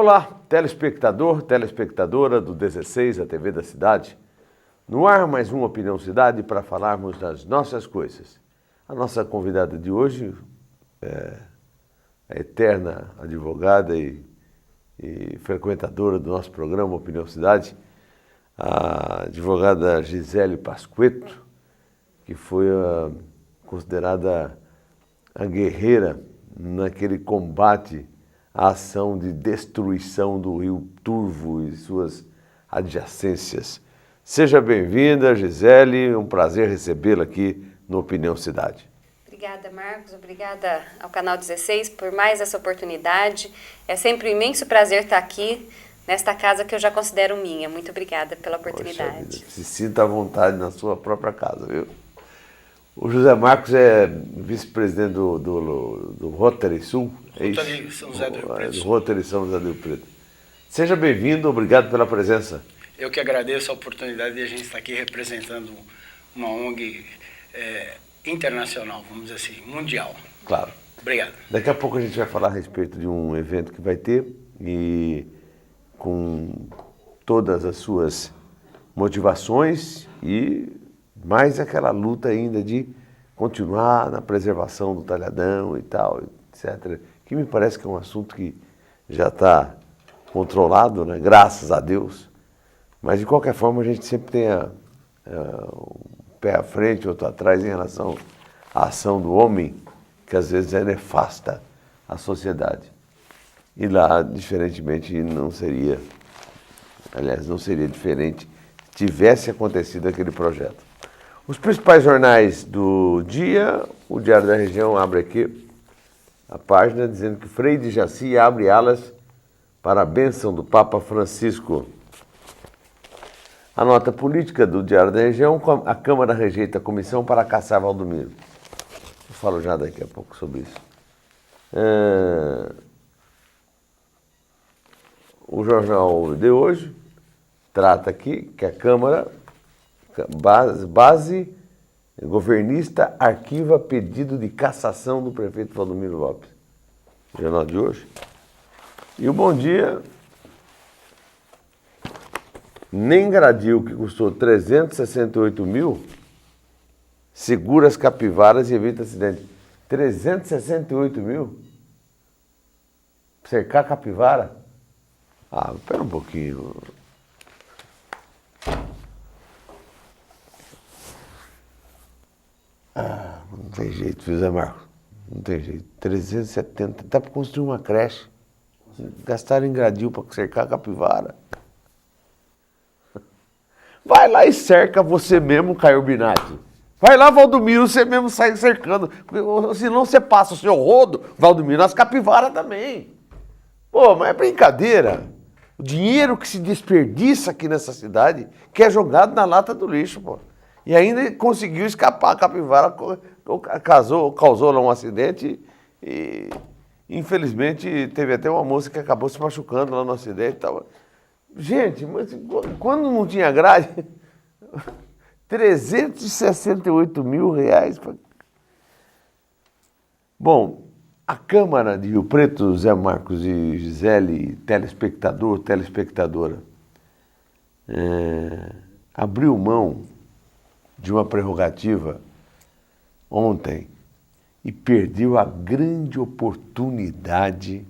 Olá, telespectador, telespectadora do 16, a TV da Cidade. No ar, mais uma Opinião Cidade para falarmos das nossas coisas. A nossa convidada de hoje é a eterna advogada e frequentadora do nosso programa Opinião Cidade, a advogada Gisele Pasquetto, que foi considerada a guerreira naquele combate à ação de destruição do Rio Turvo e suas adjacências. Seja bem-vinda, Gisele, um prazer recebê-la aqui no Opinião Cidade. Obrigada, Marcos. Obrigada ao Canal 16 por mais essa oportunidade. É sempre um imenso prazer estar aqui nesta casa que eu já considero minha. Muito obrigada pela oportunidade. Se sinta à vontade na sua própria casa, viu? O José Marcos é vice-presidente do Rotary Sul. Rotary São José do Rio Preto. Rotary São José do Rio Preto. Seja bem-vindo, obrigado pela presença. Eu que agradeço a oportunidade de a gente estar aqui representando uma ONG internacional, vamos dizer assim, mundial. Claro. Obrigado. Daqui a pouco a gente vai falar a respeito de um evento que vai ter e com todas as suas motivações e mais aquela luta ainda de continuar na preservação do talhadão e tal, etc. Que me parece que é um assunto que já está controlado, né? Graças a Deus. Mas, de qualquer forma, a gente sempre tem um pé à frente, outro atrás em relação à ação do homem, que às vezes é nefasta à sociedade. E lá, diferentemente, não seria diferente se tivesse acontecido aquele projeto. Os principais jornais do dia, o Diário da Região abre aqui a página dizendo que Frei de Jaci abre alas para a bênção do Papa Francisco. A nota política do Diário da Região, a Câmara rejeita a comissão para caçar Valdomiro. Eu falo já daqui a pouco sobre isso. O jornal de hoje trata aqui que a Câmara, base governista, arquiva pedido de cassação do prefeito Valdomiro Lopes. Jornal de hoje. E o Bom Dia, nem Gradil, que custou 368 mil, segura as capivaras e evita acidente. 368 mil? Cercar a capivara? Ah, espera um pouquinho. Não tem jeito, viu, Zé Marcos? Não tem jeito. 370, dá para construir uma creche. Gastaram em Gradil para cercar a capivara. Vai lá e cerca você mesmo, Caio Binatti. Vai lá, Valdomiro, você mesmo sai cercando. Senão você passa o seu rodo, Valdomiro, as capivaras também. Pô, mas é brincadeira. O dinheiro que se desperdiça aqui nessa cidade, que é jogado na lata do lixo, pô. E ainda conseguiu escapar, a capivara causou lá um acidente e infelizmente teve até uma moça que acabou se machucando lá no acidente e tal. Gente, mas quando não tinha grade, 368 mil reais. Bom, a Câmara de Rio Preto, Zé Marcos e Gisele, telespectador, telespectadora, abriu mão de uma prerrogativa ontem e perdeu a grande oportunidade,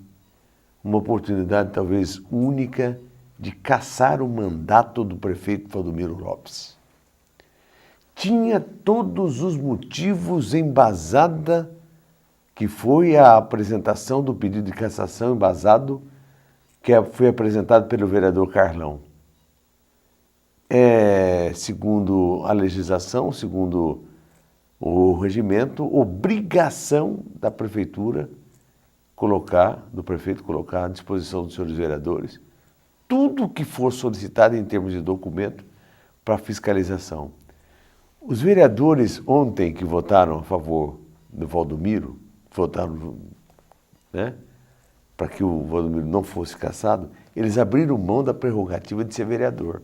uma oportunidade talvez única, de cassar o mandato do prefeito Valdomiro Lopes. Tinha todos os motivos embasada, que foi a apresentação do pedido de cassação embasado, que foi apresentado pelo vereador Carlão. Segundo a legislação, segundo o regimento, obrigação da prefeitura do prefeito colocar à disposição dos senhores vereadores tudo que for solicitado em termos de documento para fiscalização. Os vereadores ontem que votaram a favor do Valdomiro, votaram, né, para que o Valdomiro não fosse cassado, eles abriram mão da prerrogativa de ser vereador.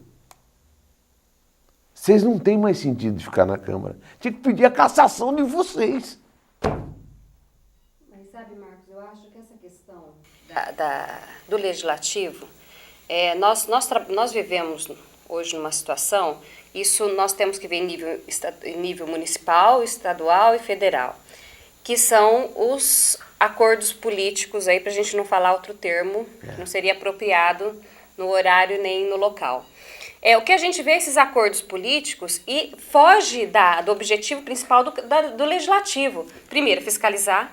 Vocês não têm mais sentido de ficar na Câmara. Tinha que pedir a cassação de vocês. Mas sabe, Marcos, eu acho que essa questão do legislativo, nós vivemos hoje numa situação, isso nós temos que ver em nível municipal, estadual e federal, que são os acordos políticos, aí para a gente não falar outro termo, que não seria apropriado no horário nem no local. O que a gente vê esses acordos políticos e foge do objetivo principal do legislativo. Primeiro, fiscalizar.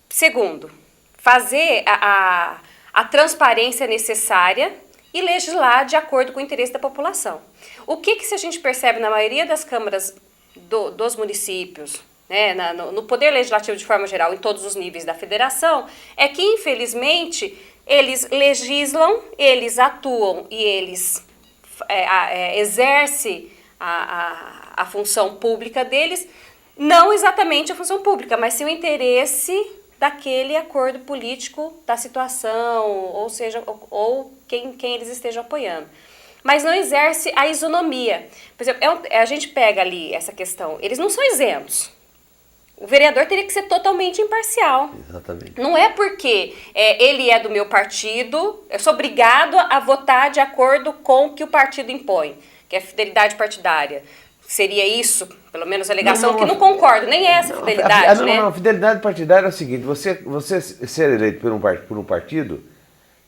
Segundo, fazer a transparência necessária e legislar de acordo com o interesse da população. O que se a gente percebe na maioria das câmaras dos municípios, né, no poder legislativo de forma geral, em todos os níveis da federação, é que, infelizmente, eles legislam, eles atuam e eles exercem a função pública deles, não exatamente a função pública, mas sim o interesse daquele acordo político da situação, ou seja, ou quem eles estejam apoiando. Mas não exerce a isonomia. Por exemplo, a gente pega ali essa questão, eles não são isentos. O vereador teria que ser totalmente imparcial. Exatamente. Não é porque ele é do meu partido, eu sou obrigado a votar de acordo com o que o partido impõe, que é a fidelidade partidária. Seria isso, pelo menos a alegação, que não concordo, nem é essa fidelidade, né? Não, a fidelidade partidária é o seguinte, você ser eleito por um partido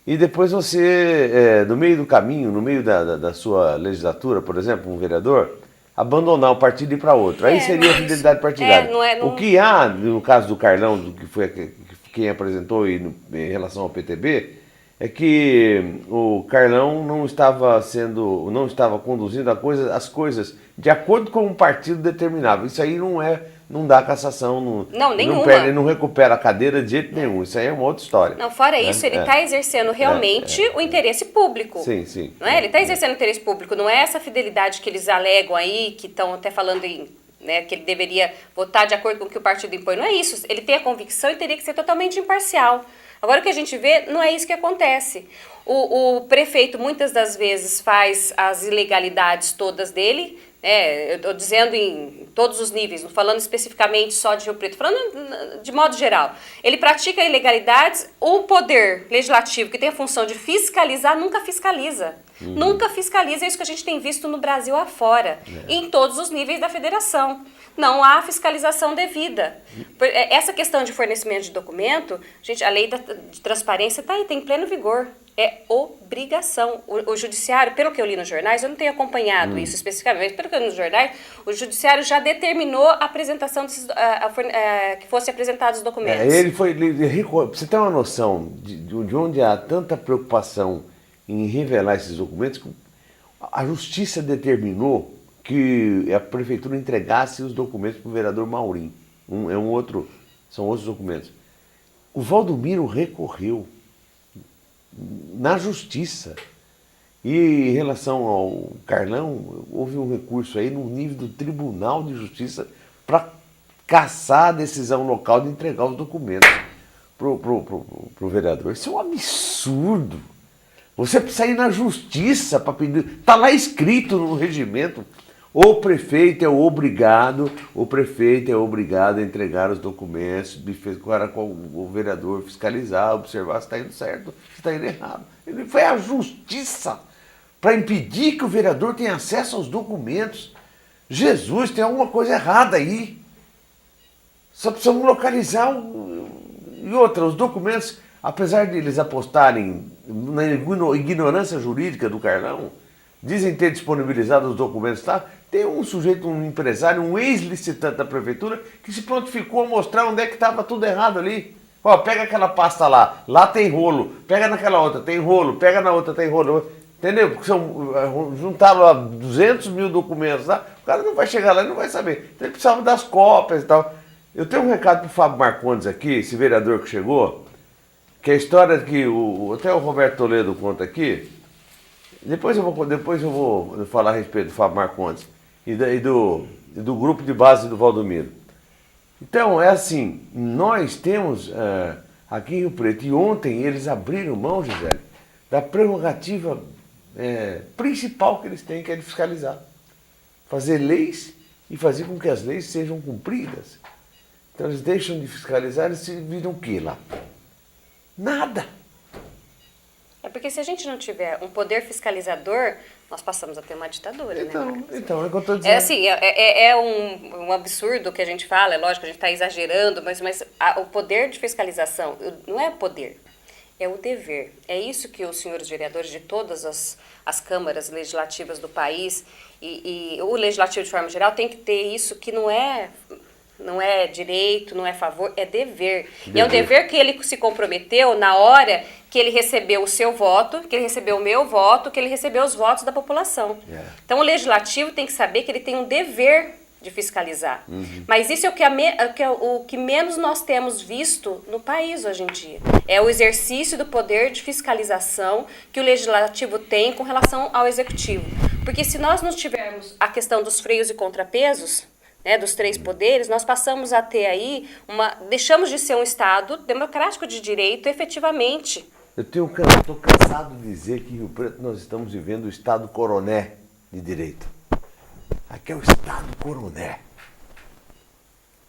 e depois você, no meio do caminho, no meio da sua legislatura, por exemplo, um vereador, abandonar o partido e ir para outro. Aí seria a fidelidade partidária. O que há, no caso do Carlão, do que foi quem apresentou em relação ao PTB, é que o Carlão não estava conduzindo as coisas de acordo com um partido determinado. Isso aí não dá cassação, nenhuma. Não recupera a cadeira de jeito nenhum. Isso aí é uma outra história. Não, fora isso, ele está exercendo realmente o interesse público. Sim, sim. Não é? Ele está exercendo o interesse público, não é essa fidelidade que eles alegam aí, que estão até falando né, que ele deveria votar de acordo com o que o partido impõe. Não é isso. Ele tem a convicção e teria que ser totalmente imparcial. Agora, o que a gente vê, não é isso que acontece. O prefeito, muitas das vezes, faz as ilegalidades todas dele, eu estou dizendo em todos os níveis, não falando especificamente só de Rio Preto, falando de modo geral. Ele pratica ilegalidades, o poder legislativo, que tem a função de fiscalizar, nunca fiscaliza. Nunca fiscaliza, é isso que a gente tem visto no Brasil afora, em todos os níveis da federação. Não há fiscalização devida. Essa questão de fornecimento de documento, gente, a lei de transparência está aí, tem pleno vigor. É obrigação. O judiciário, pelo que eu li nos jornais, eu não tenho acompanhado isso especificamente, mas pelo que eu li nos jornais, o judiciário já determinou a apresentação que fossem apresentados os documentos. Você tem uma noção de onde há tanta preocupação em revelar esses documentos? A justiça determinou que a prefeitura entregasse os documentos para o vereador Maurim. São outros documentos. O Valdomiro recorreu na justiça. E em relação ao Carlão, houve um recurso aí no nível do Tribunal de Justiça para cassar a decisão local de entregar os documentos pro vereador. Isso é um absurdo. Você precisa ir na justiça para pedir. Está lá escrito no regimento. O prefeito é obrigado a entregar os documentos para o vereador fiscalizar, observar se está indo certo, se está indo errado. Ele foi à justiça para impedir que o vereador tenha acesso aos documentos. Jesus, tem alguma coisa errada aí. Só precisamos localizar. E outra, os documentos, apesar de eles apostarem na ignorância jurídica do Carlão, dizem ter disponibilizado os documentos, tá? Tem um sujeito, um empresário, um ex-licitante da prefeitura que se prontificou a mostrar onde é que estava tudo errado ali. Ó, pega aquela pasta lá tem rolo, pega naquela outra, tem rolo, pega na outra, tem rolo. Entendeu? Porque juntaram lá 200 mil documentos lá, o cara não vai chegar lá e não vai saber. Então ele precisava das cópias e tal. Eu tenho um recado para o Fábio Marcondes aqui, esse vereador que chegou, que é a história que até o Roberto Toledo conta aqui. Depois eu vou falar a respeito do Fábio Marcondes e do grupo de base do Valdomiro. Então, é assim, nós temos aqui em Rio Preto, e ontem eles abriram mão, Gisele, da prerrogativa principal que eles têm, que é de fiscalizar. Fazer leis e fazer com que as leis sejam cumpridas. Então eles deixam de fiscalizar e se viram o quê lá? Nada. É porque se a gente não tiver um poder fiscalizador, nós passamos a ter uma ditadura, né, Marcos? Então, é o que eu estou dizendo. É assim, é um absurdo que a gente fala, é lógico, a gente está exagerando, mas o poder de fiscalização não é poder, é o dever. É isso que os senhores vereadores de todas as câmaras legislativas do país e o legislativo de forma geral tem que ter isso que não é direito, não é favor, é dever. E é um dever que ele se comprometeu na hora que ele recebeu o seu voto, que ele recebeu o meu voto, que ele recebeu os votos da população. Então o legislativo tem que saber que ele tem um dever de fiscalizar. Mas isso é o que menos nós temos visto no país hoje em dia. É o exercício do poder de fiscalização que o legislativo tem com relação ao executivo. Porque se nós não tivermos a questão dos freios e contrapesos, né, dos três poderes, nós passamos a ter aí deixamos de ser um Estado democrático de direito efetivamente. Eu estou cansado de dizer que em Rio Preto nós estamos vivendo o Estado coroné de direito. Aqui é o Estado coroné.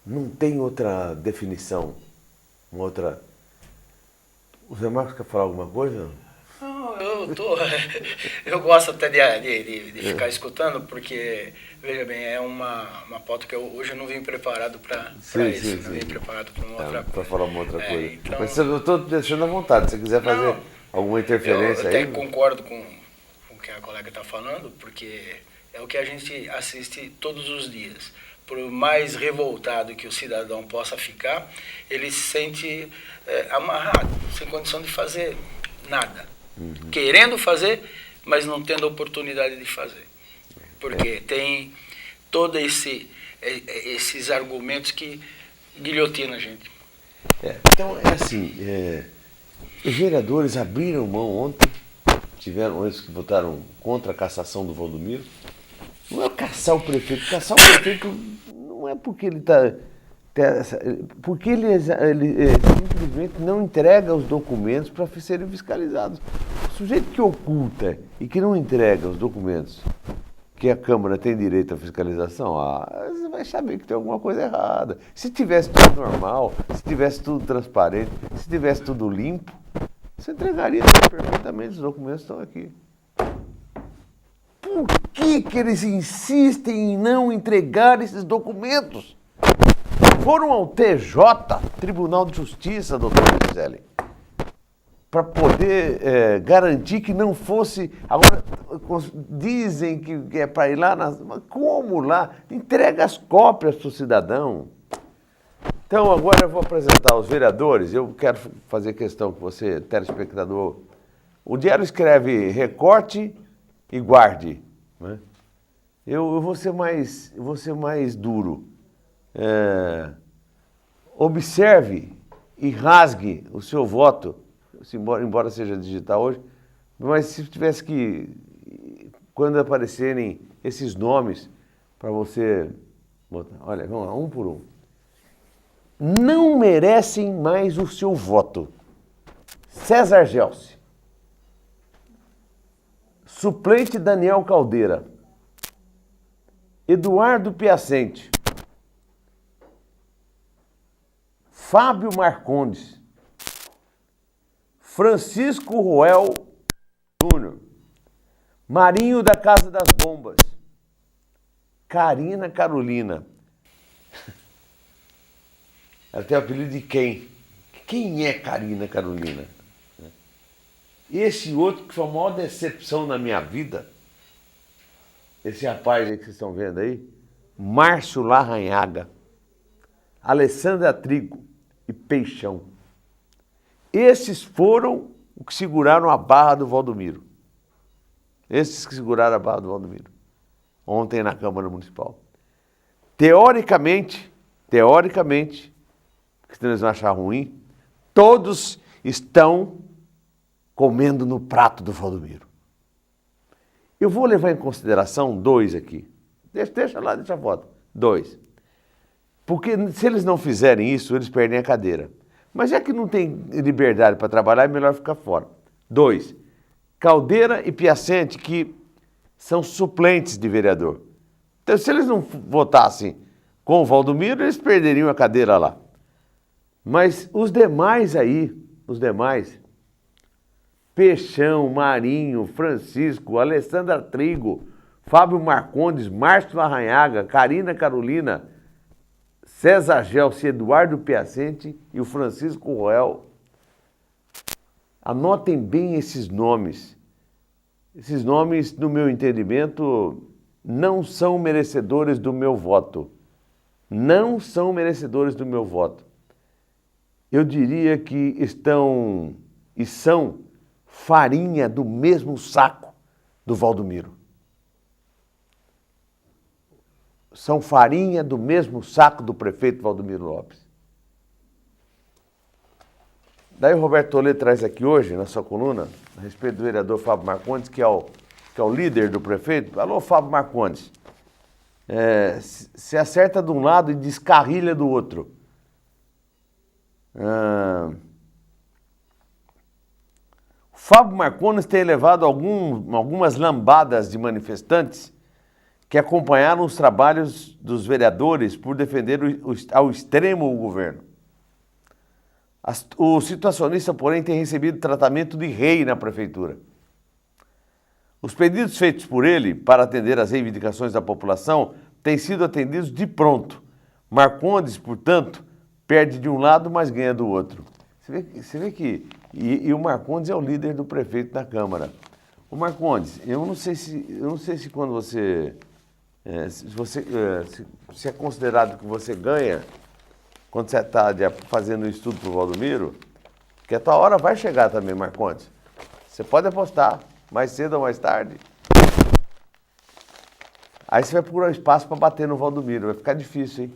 Não tem outra definição, uma outra... O Zé Marcos quer falar alguma coisa? Não, eu gosto até de ficar escutando, porque, veja bem, é uma pauta que hoje eu não vim preparado para isso, não vim preparado para uma outra coisa. Para falar uma outra coisa. Então, mas eu estou deixando à vontade, se você quiser fazer alguma interferência aí... Eu até concordo com o que a colega está falando, porque é o que a gente assiste todos os dias. Por mais revoltado que o cidadão possa ficar, ele se sente amarrado, sem condição de fazer nada. Querendo fazer, mas não tendo a oportunidade de fazer. Porque tem todos esses argumentos que guilhotinam a gente. Então, é assim, os vereadores abriram mão ontem, tiveram eles que votaram contra a cassação do Valdomiro. Não é caçar o prefeito não é porque ele está... Porque ele simplesmente não entrega os documentos para serem fiscalizados. O sujeito que oculta e que não entrega os documentos que a Câmara tem direito à fiscalização, você vai saber que tem alguma coisa errada. Se tivesse tudo normal, se tivesse tudo transparente, se tivesse tudo limpo, você entregaria perfeitamente, os documentos estão aqui. Por que eles insistem em não entregar esses documentos? Foram ao TJ, Tribunal de Justiça, doutor Gisele, para poder garantir que não fosse... Agora, dizem que é para ir lá, mas como lá? Entrega as cópias para o cidadão. Então, agora eu vou apresentar os vereadores. Eu quero fazer questão que você, telespectador... O diário escreve recorte e guarde. Né? Eu vou ser mais duro. Observe e rasgue o seu voto, embora seja digital hoje, mas se tivesse que, quando aparecerem esses nomes, para você botar, olha, vamos lá, um por um. Não merecem mais o seu voto. César Gelsi. Suplente Daniel Caldeira. Eduardo Piacente. Fábio Marcondes, Francisco Roel Júnior, Marinho da Casa das Bombas, Karina Carolina. Ela tem o apelido de quem? Quem é Karina Carolina? Esse outro que foi a maior decepção na minha vida, esse rapaz aí que vocês estão vendo aí, Márcio Larranhaga, Alessandra Trigo e Peixão. Esses foram os que seguraram a barra do Valdomiro. Esses que seguraram a barra do Valdomiro. Ontem na Câmara Municipal. Teoricamente, que eles vão achar ruim, todos estão comendo no prato do Valdomiro. Eu vou levar em consideração 2 aqui. Deixa a foto. 2. Porque se eles não fizerem isso, eles perdem a cadeira. Mas já que não tem liberdade para trabalhar, é melhor ficar fora. 2. Caldeira e Piacente, que são suplentes de vereador. Então, se eles não votassem com o Valdomiro, eles perderiam a cadeira lá. Mas os demais aí, Peixão, Marinho, Francisco, Alessandra Trigo, Fábio Marcondes, Márcio Arranhaga, Karina Carolina, César Gelsi, Eduardo Piacente e o Francisco Roel. Anotem bem esses nomes. Esses nomes, no meu entendimento, não são merecedores do meu voto. Não são merecedores do meu voto. Eu diria que estão e são farinha do mesmo saco do Valdomiro. São farinha do mesmo saco do prefeito Valdomiro Lopes. Daí o Roberto Toledo traz aqui hoje, na sua coluna, a respeito do vereador Fábio Marcondes, que é o líder do prefeito. Alô, Fábio Marcondes, se acerta de um lado e descarrilha do outro. Fábio Marcondes tem levado algumas lambadas de manifestantes que acompanharam os trabalhos dos vereadores por defender ao extremo o governo. O situacionista, porém, tem recebido tratamento de rei na prefeitura. Os pedidos feitos por ele para atender às reivindicações da população têm sido atendidos de pronto. Marcondes, portanto, perde de um lado, mas ganha do outro. Você vê que... E o Marcondes é o líder do prefeito da Câmara. O Marcondes, eu não sei se quando você... se é considerado que você ganha... Quando você está fazendo um estudo para o Valdomiro, que a tua hora vai chegar também, Marcondes. Você pode apostar, mais cedo ou mais tarde. Aí você vai procurar um espaço para bater no Valdomiro, vai ficar difícil, hein?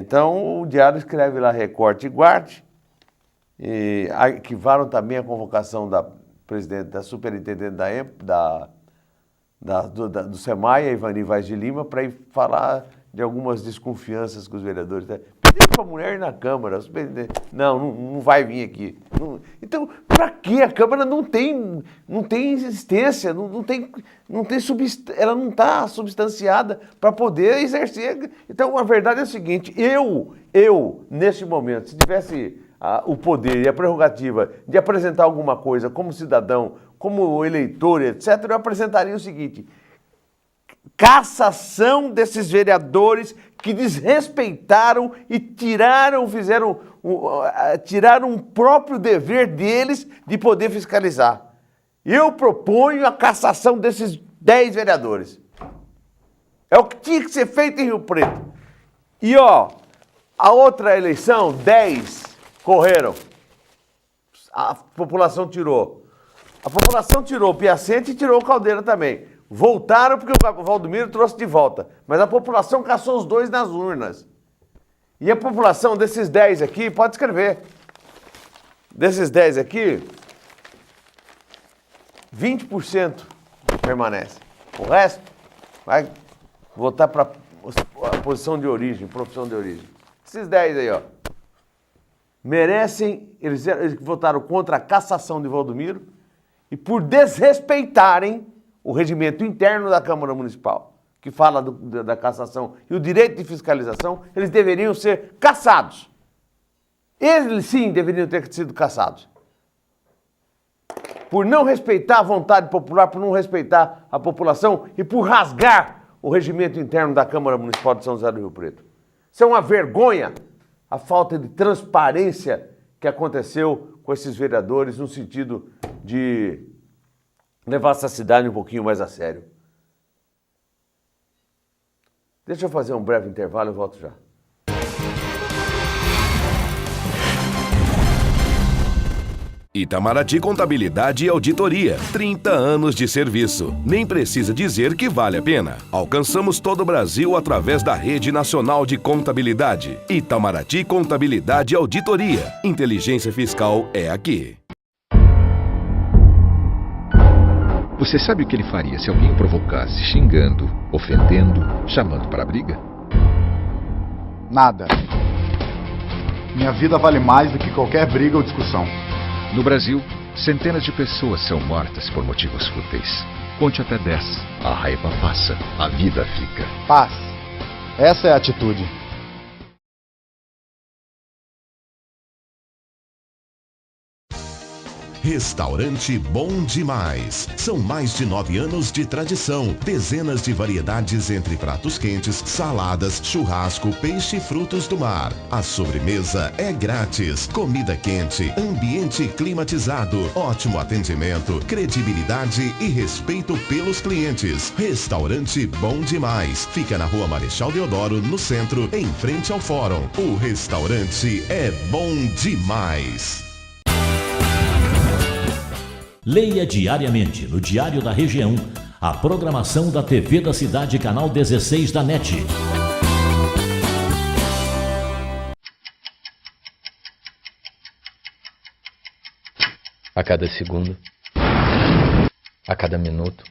Então, o Diário escreve lá recorte e guarde, arquivaram também a convocação da presidente, da superintendente do SEMAI, a Ivani Vaz de Lima, para ir falar de algumas desconfianças com os vereadores. Pediram para a mulher ir na Câmara. Não vai vir aqui. Então, para que a Câmara não tem existência, ela não está substanciada para poder exercer. Então, a verdade é a seguinte, eu nesse momento, se tivesse o poder e a prerrogativa de apresentar alguma coisa como cidadão, como eleitor, etc., eu apresentaria o seguinte: cassação desses vereadores que desrespeitaram e tiraram o próprio dever deles de poder fiscalizar. Eu proponho a cassação desses 10 vereadores. É o que tinha que ser feito em Rio Preto. E a outra eleição, 10 correram. A população tirou. A população tirou o Piacente e tirou o Caldeira também. Voltaram porque o Valdomiro trouxe de volta. Mas a população caçou os 2 nas urnas. E a população desses 10 aqui, pode escrever. Desses 10 aqui, 20% permanece. O resto vai voltar para a posição de origem, profissão de origem. Esses 10 aí, merecem, eles votaram contra a cassação de Valdomiro e por desrespeitarem o regimento interno da Câmara Municipal, que fala da cassação e o direito de fiscalização, eles deveriam ser cassados. Eles sim deveriam ter sido cassados. Por não respeitar a vontade popular, por não respeitar a população e por rasgar o regimento interno da Câmara Municipal de São José do Rio Preto. Isso é uma vergonha, a falta de transparência que aconteceu com esses vereadores no sentido de levar essa cidade um pouquinho mais a sério. Deixa eu fazer um breve intervalo e volto já. Itamaraty Contabilidade e Auditoria. 30 anos de serviço. Nem precisa dizer que vale a pena. Alcançamos todo o Brasil através da Rede Nacional de Contabilidade. Itamaraty Contabilidade e Auditoria. Inteligência fiscal é aqui. Você sabe o que ele faria se alguém o provocasse, xingando, ofendendo, chamando para a briga? Nada. Minha vida vale mais do que qualquer briga ou discussão. No Brasil, centenas de pessoas são mortas por motivos fúteis. Conte até 10. A raiva passa, a vida fica. Paz. Essa é a atitude. Restaurante Bom Demais. São mais de 9 anos de tradição. Dezenas de variedades entre pratos quentes, saladas, churrasco, peixe e frutos do mar. A sobremesa é grátis. Comida quente, ambiente climatizado, ótimo atendimento, credibilidade e respeito pelos clientes. Restaurante Bom Demais. Fica na Rua Marechal Deodoro, no centro, em frente ao Fórum. O restaurante é bom demais. Leia diariamente no Diário da Região a programação da TV da Cidade, canal 16 da NET. A cada segundo, a cada minuto,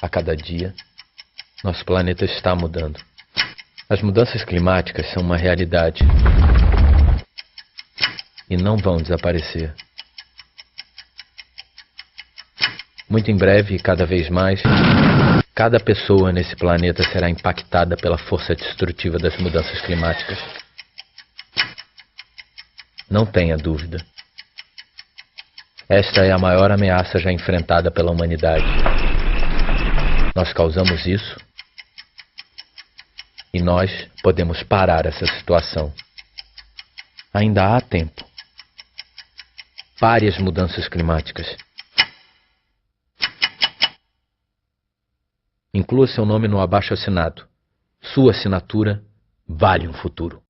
a cada dia, nosso planeta está mudando. As mudanças climáticas são uma realidade e não vão desaparecer. Muito em breve e cada vez mais, cada pessoa nesse planeta será impactada pela força destrutiva das mudanças climáticas. Não tenha dúvida. Esta é a maior ameaça já enfrentada pela humanidade. Nós causamos isso e nós podemos parar essa situação. Ainda há tempo. Pare as mudanças climáticas. Inclua seu nome no abaixo-assinado. Sua assinatura vale um futuro.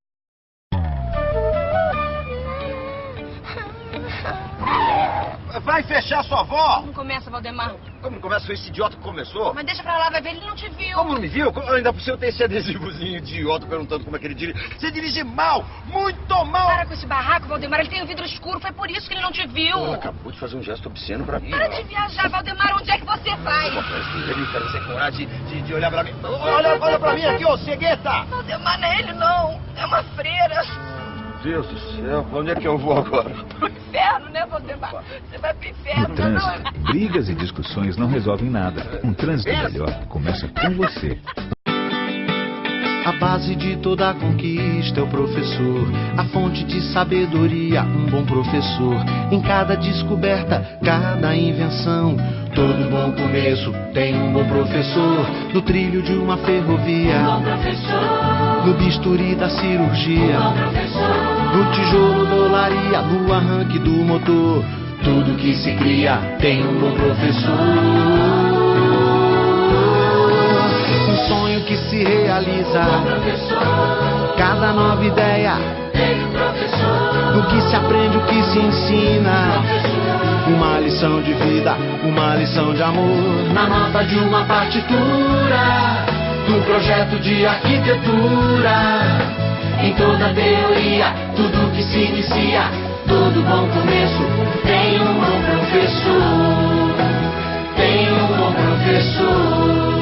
Vai fechar sua avó! Como começa, Valdemar? Como começa? Foi esse idiota que começou? Mas deixa pra lá, vai ver, ele não te viu. Como não me viu? Ainda por cima tem esse adesivozinho idiota perguntando como é que ele dirige. Você dirige mal! Muito mal! Para com esse barraco, Valdemar, ele tem o vidro escuro, foi por isso que ele não te viu. Ela acabou de fazer um gesto obsceno pra mim. Para de viajar, Valdemar, onde é que você vai? Ele quer você coragem de olhar pra mim. Olha pra mim aqui, ô cegueta! Valdemar, não é ele não, é uma freira. Deus do céu, pra onde é que eu vou agora? Pro inferno, né, Valdemar? Você vai pro inferno. No trânsito, brigas e discussões não resolvem nada. Um trânsito melhor começa com você. A base de toda conquista é o professor, a fonte de sabedoria, um bom professor. Em cada descoberta, cada invenção, todo bom começo tem um bom professor. No trilho de uma ferrovia, um bom professor. No bisturi da cirurgia, um bom professor. No tijolo da olaria, no arranque do motor, tudo que se cria tem um bom professor. Um sonho que se realiza, cada nova ideia, no que se aprende, o que se ensina, uma lição de vida, uma lição de amor, na nota de uma partitura, num projeto de arquitetura, em toda teoria, tudo que se inicia, todo bom começo tem um bom professor, tem um bom professor.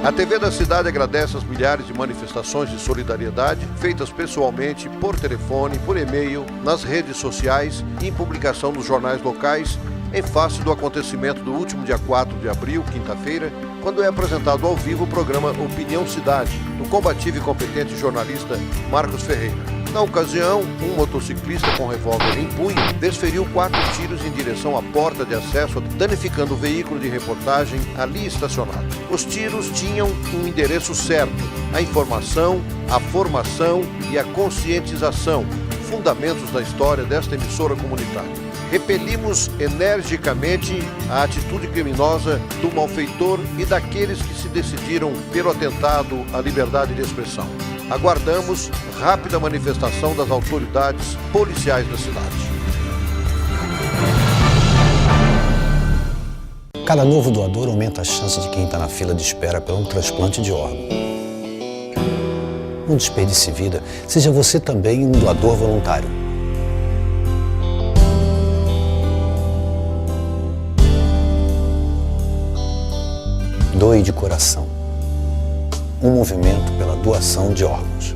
A TV da Cidade agradece as milhares de manifestações de solidariedade feitas pessoalmente, por telefone, por e-mail, nas redes sociais e em publicação nos jornais locais, em face do acontecimento do último dia 4 de abril, quinta-feira, quando é apresentado ao vivo o programa Opinião Cidade, do combativo e competente jornalista Marcos Ferreira. Na ocasião, um motociclista com revólver em punho desferiu 4 tiros em direção à porta de acesso, danificando o veículo de reportagem ali estacionado. Os tiros tinham um endereço certo: a informação, a formação e a conscientização, fundamentos da história desta emissora comunitária. Repelimos energicamente a atitude criminosa do malfeitor e daqueles que se decidiram pelo atentado à liberdade de expressão. Aguardamos rápida manifestação das autoridades policiais da cidade. Cada novo doador aumenta a chance de quem está na fila de espera por um transplante de órgão. Não desperdice vida, seja você também um doador voluntário. Doe de coração. Um movimento pela doação de órgãos.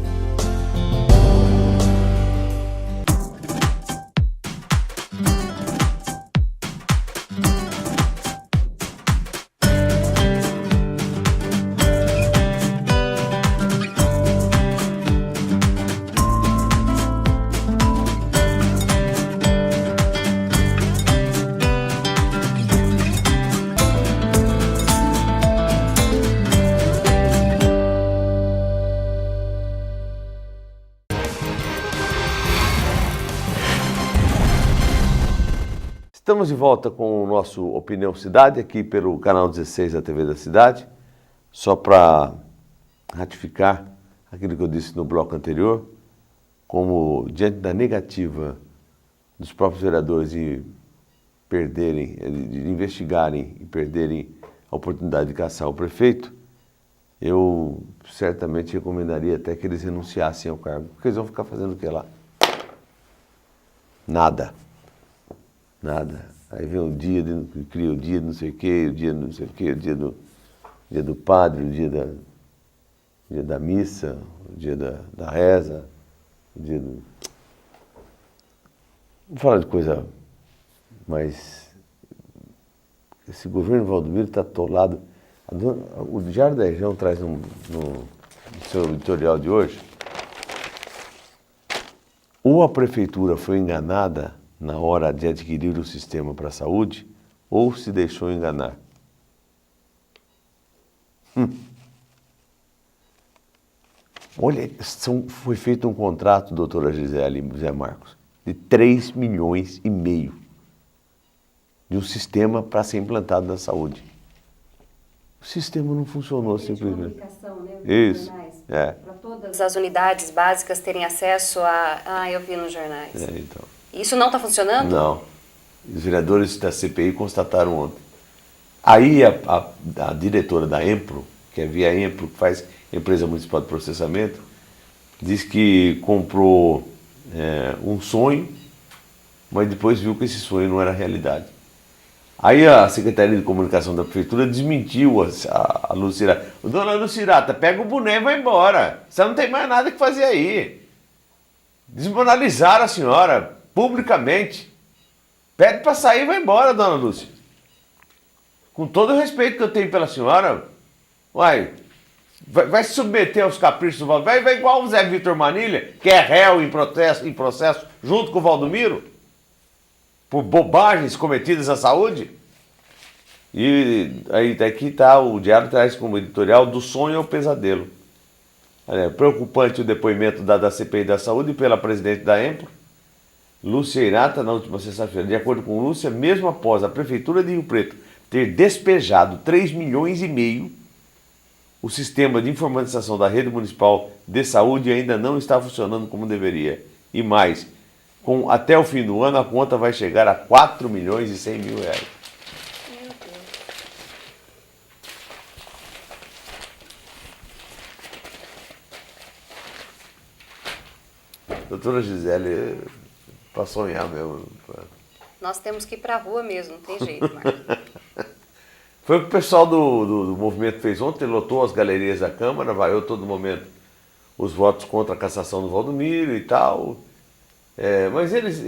Estamos de volta com o nosso Opinião Cidade, aqui pelo canal 16 da TV da Cidade. Só para ratificar aquilo que eu disse no bloco anterior, como diante da negativa dos próprios vereadores de perderem, de investigarem e perderem a oportunidade de caçar o prefeito, eu certamente recomendaria até que eles renunciassem ao cargo, porque eles vão ficar fazendo o que lá? Nada. Aí vem o dia, cria o dia de não sei o quê, o dia de não sei o quê, o dia do padre, o dia da missa, o dia da reza, o dia do... Vamos falar de coisa mais... Esse governo Valdomiro está atolado. O Diário da Região traz no seu editorial de hoje, ou a prefeitura foi enganada na hora de adquirir o sistema para a saúde, ou se deixou enganar. Olha, foi feito um contrato, doutora Gisele e Zé Marcos, de 3,5 milhões de um sistema para ser implantado na saúde. O sistema não funcionou simplesmente. Né? Isso. Para todas as unidades básicas terem acesso a... Ah, eu vi nos jornais. Então. Isso não está funcionando? Não. Os vereadores da CPI constataram ontem. Aí a diretora da EMPRO, que é via EMPRO, que faz Empresa Municipal de Processamento, diz que comprou um sonho, mas depois viu que esse sonho não era realidade. Aí a Secretaria de Comunicação da Prefeitura desmentiu a Lucirata. Dona Lucirata, pega o boné e vai embora. Você não tem mais nada que fazer aí. Desmoralizaram a senhora publicamente. Pede para sair e vai embora, dona Lúcia. Com todo o respeito que eu tenho pela senhora, vai se submeter aos caprichos do Valdomiro. Vai igual o Zé Vitor Manilha, que é réu em processo junto com o Valdomiro, por bobagens cometidas à saúde. E aí daqui tá, o Diário traz como editorial do sonho ao pesadelo. Preocupante o depoimento da CPI da Saúde pela presidente da EMPRO, Lúcia Irata, na última sexta-feira. De acordo com Lúcia, mesmo após a Prefeitura de Rio Preto ter despejado 3,5 milhões, o sistema de informatização da rede municipal de saúde ainda não está funcionando como deveria. E mais, até o fim do ano a conta vai chegar a 4,1 milhões. Meu Deus. Doutora Gisele, para sonhar mesmo. Nós temos que ir para a rua mesmo, não tem jeito, Marcos. Foi o que o pessoal do movimento fez ontem, lotou as galerias da Câmara, vaiou todo momento os votos contra a cassação do Valdomiro e tal. Mas eles